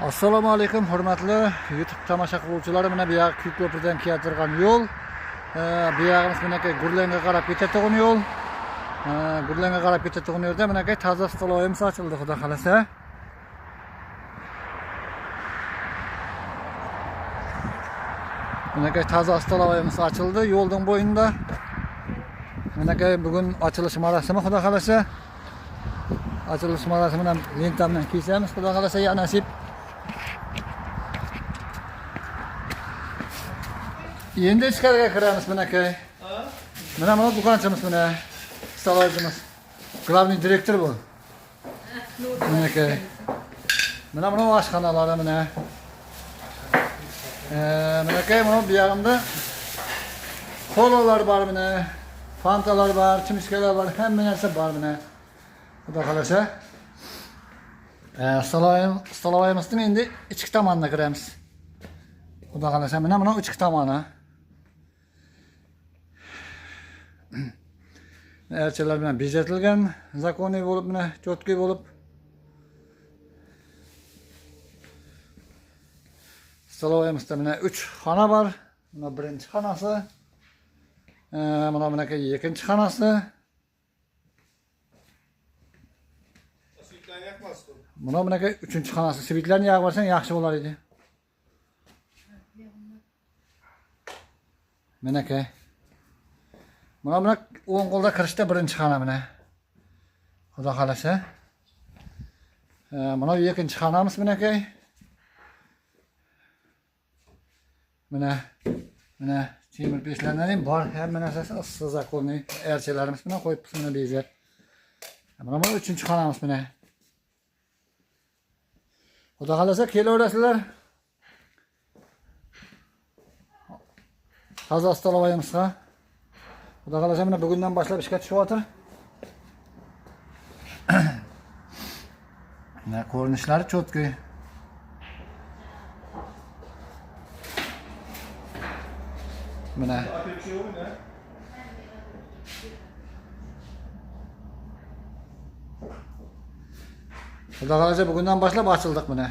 Assalomu alaykum hurmatli YouTube tomosha qiluvchilar. Mana bu yoq ko'prikdan keltirgan yo'l. Bu yog'imiz menaka Gurlenga qarab ketadigan yo'l. Gurlenga qarab ketadigan yo'lda menaka toza stoloyimiz ochildi, xudo xolasa. Menaka toza stoloyimiz ochildi yo'lning bo'yinda. Menaka bugun ochilish marosimi, xudo xolasa. Açılış marosimidan lentamdan kesamiz, xudo xolasa, ya nasib. Endi ichkariga kiramiz menaka. Mana bu do'konchimiz, mana stoloyimiz. Главный direktor bu. Menaka. Mana bu oshxonalari mana. Menaka mana bu yog'imda kolalar var mana, fantalar var, chimishkalar var, hamma narsa bor mana. Xudo xolasa. Stoloyimizning endi ichki tomoniga kiramiz. Xudo xolasa, mana ichki tomoni. Elchilar bilan bezatilgan, zakoniy bo'lib, mana cho'tki bo'lib. Stoloyimizda mana 3 xona bor. Mana birinchi xonasi. Mana ikkinchi xonasi. Mana 3-chi xonasi. Svitlarni yoqib olsang yaxshi bo'lar edi. Menaka. Mana o'ng qo'lda kirishda birinchi xona mana. Xudo xolasa. Mana ikkinchi xonamiz menaka. Mana temir pechlardan ham bor, hamma narsasi issiq zakonni elchilarimiz bilan qo'yibmiz mana bezab. Mana 3-chi xonamiz mana. Xudo xolasa kelaverasizlar. Toza stoloyimizga. Xudo xolasa mana bugundan boshlab ishga tushyapti. Mana ko'rinishlari cho'tki. Mana Xudo xolasa bugundan boshlab ochildik mana.